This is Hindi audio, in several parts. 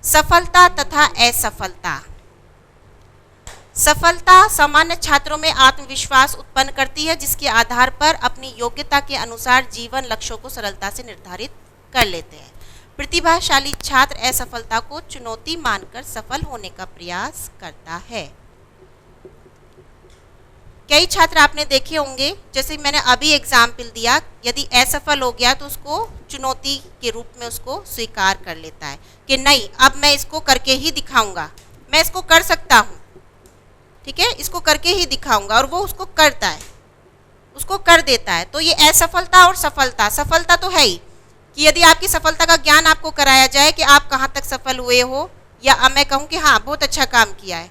सफलता तथा असफलता। सफलता सामान्य छात्रों में आत्मविश्वास उत्पन्न करती है, जिसके आधार पर अपनी योग्यता के अनुसार जीवन लक्ष्यों को सरलता से निर्धारित कर लेते हैं। प्रतिभाशाली छात्र असफलता को चुनौती मानकर सफल होने का प्रयास करता है। कई छात्र आपने देखे होंगे, जैसे मैंने अभी एग्जाम्पल दिया, यदि असफल हो गया तो उसको चुनौती के रूप में उसको स्वीकार कर लेता है कि नहीं, अब मैं इसको करके ही दिखाऊंगा, मैं इसको कर सकता हूँ, ठीक है, इसको करके ही दिखाऊंगा, और वो उसको करता है, उसको कर देता है। तो ये असफलता और सफलता, सफलता तो है ही कि यदि आपकी सफलता का ज्ञान आपको कराया जाए कि आप कहाँ तक सफल हुए हो, या मैं कहूँ कि हाँ बहुत अच्छा काम किया है,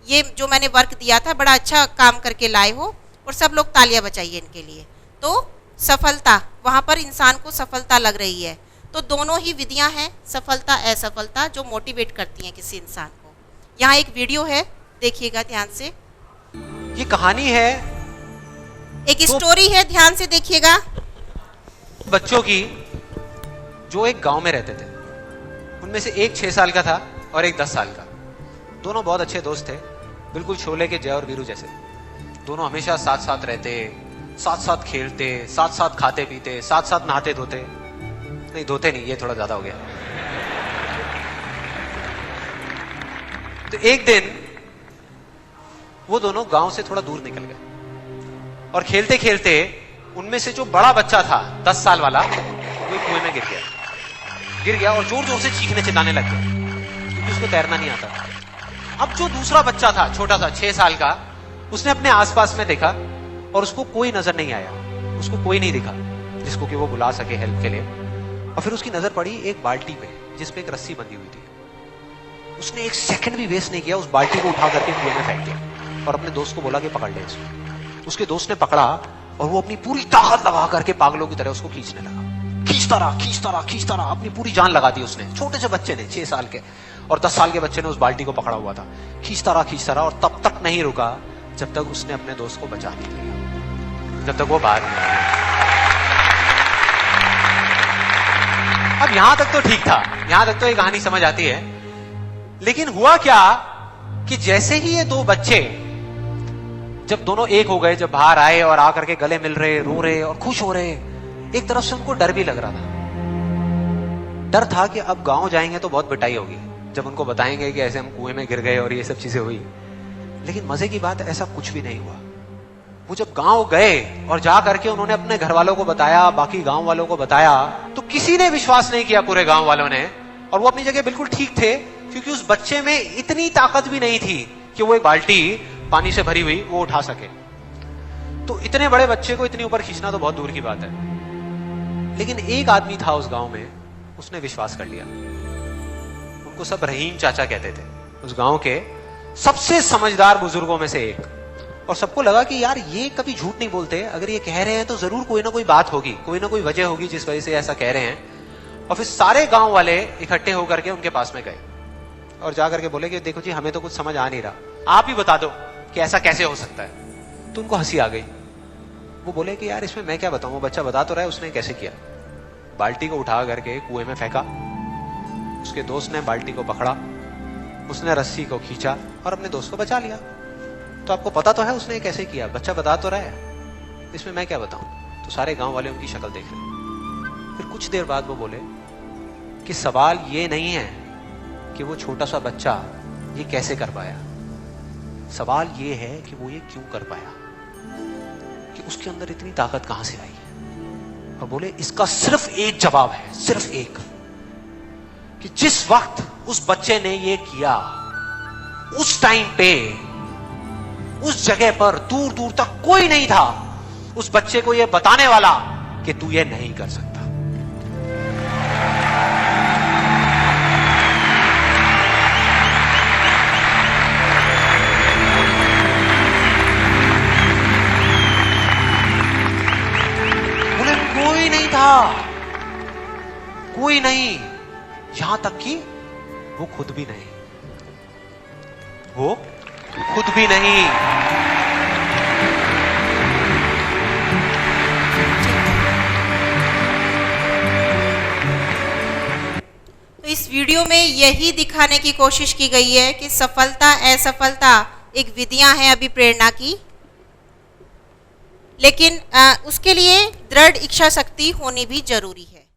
ये जो मैंने वर्क दिया था बड़ा अच्छा काम करके लाए हो, और सब लोग तालियां बजाइए इनके लिए, तो सफलता, वहाँ पर इंसान को सफलता लग रही है। तो दोनों ही विधियाँ हैं, सफलता असफलता, जो मोटिवेट करती हैं किसी इंसान को। यहाँ एक वीडियो है, देखिएगा ध्यान से। ये कहानी है, एक स्टोरी है, ध्यान से देखिएगा। बच्चों की जो एक गांव में रहते थे, उनमें से एक 6 साल का था और एक 10 साल का। दोनों बहुत अच्छे दोस्त थे, बिल्कुल शोले के जय और वीरू जैसे। दोनों हमेशा साथ साथ रहते, साथ साथ खेलते, साथ साथ खाते पीते, साथ साथ नहाते धोते, नहीं धोते नहीं, ये थोड़ा ज्यादा हो गया। तो एक दिन वो दोनों गांव से थोड़ा दूर निकल गए और खेलते खेलते उनमें से जो बड़ा बच्चा था 10 साल वाला, वो कुएं में गिर गया और जोर जोर से चीखने चिल्लाने लग गया, क्योंकि उसको तैरना नहीं आता था। अब जो दूसरा बच्चा था, छोटा सा 6 साल का, उसने अपने आसपास में देखा और उसको कोई नजर नहीं आया, उसको कोई नहीं दिखा जिसको कि वो बुला सके हेल्प के लिए। और फिर उसकी नजर पड़ी एक बाल्टी पे, जिसपे एक रस्सी बंधी हुई थी। उसने एक सेकंड भी वेस्ट नहीं किया, उस बाल्टी को उठा करके कुएं में फेंक दिया और अपने दोस्त को बोला कि पकड़ ले इसको। उसके दोस्त ने पकड़ा और वो अपनी पूरी ताकत लगा करके पागलों की तरह उसको खींचने लगा, खींचता रहा, अपनी पूरी जान लगा दी उसने। छोटे से बच्चे ने, 6 साल के और 10 साल के बच्चे ने उस बाल्टी को पकड़ा हुआ था। खींचता रहा और तब तक नहीं रुका जब तक उसने अपने दोस्त को बचा नहीं लिया, जब तक वो बाहर नहीं आया। अब यहां तक तो ठीक था, यहां तक तो ये कहानी समझ आती है। लेकिन हुआ क्या कि जैसे ही ये दो बच्चे, जब दोनों एक हो गए, जब बाहर आए और आकर के गले मिल रहे, रो रहे और खुश हो रहे, एक तरफ से उनको डर भी लग रहा था। डर था कि अब गांव जाएंगे तो बहुत पिटाई होगी, जब उनको बताएंगे कि ऐसे हम कुएं में गिर गए और ये सब चीजें हुई। लेकिन मजे की बात, ऐसा कुछ भी नहीं हुआ। वो जब गांव गए और जा करके उन्होंने अपने घर वालों को बताया, बाकी गांव वालों को बताया, तो किसी ने विश्वास नहीं किया, पूरे गांव वालों ने। और वो अपनी जगह बिल्कुल ठीक थे, क्योंकि उस बच्चे में इतनी ताकत भी नहीं थी कि वो एक बाल्टी पानी से भरी हुई वो उठा सके। तो इतने बड़े बच्चे को इतनी ऊपर खींचना तो बहुत दूर की बात है। लेकिन एक आदमी था उस गांव में, उसने विश्वास कर लिया। उनको सब रहीम चाचा कहते थे, उस गांव के सबसे समझदार बुजुर्गों में से एक। और सबको लगा कि यार ये कभी झूठ नहीं बोलते, अगर ये कह रहे हैं तो जरूर कोई ना कोई बात होगी, कोई ना कोई वजह होगी जिस वजह से ऐसा कह रहे हैं। और फिर सारे गांव वाले इकट्ठे होकर के उनके पास में गए और जाकर के बोले कि देखो जी, हमें तो कुछ समझ आ नहीं रहा, आप ही बता दो कि ऐसा कैसे हो सकता है। तो उनको हंसी आ गई। वो बोले कि यार इसमें मैं क्या बताऊं, वो बच्चा बता तो रहा है उसने कैसे किया। बाल्टी को उठा करके कुएं में फेंका, उसके दोस्त ने बाल्टी को पकड़ा, उसने रस्सी को खींचा और अपने दोस्त को बचा लिया। तो आपको पता तो है उसने कैसे किया, बच्चा बता तो रहा है, इसमें मैं क्या बताऊं। तो सारे गांव वाले उनकी शक्ल देख रहे। फिर कुछ देर बाद वो बोले कि सवाल ये नहीं है कि वो छोटा सा बच्चा ये कैसे कर पाया, सवाल ये है कि वो ये क्यों कर पाया, कि उसके अंदर इतनी ताकत कहां से आई। और बोले इसका सिर्फ एक जवाब है, सिर्फ एक, कि जिस वक्त उस बच्चे ने ये किया, उस टाइम पे उस जगह पर दूर दूर तक कोई नहीं था उस बच्चे को ये बताने वाला कि तू ये नहीं कर सकता। बोले कोई नहीं था, कोई नहीं, यहां तक कि वो खुद भी नहीं, वो खुद भी नहीं। तो इस वीडियो में यही दिखाने की कोशिश की गई है कि सफलता असफलता एक विधियां हैं अभी प्रेरणा की, लेकिन उसके लिए दृढ़ इच्छा शक्ति होनी भी जरूरी है।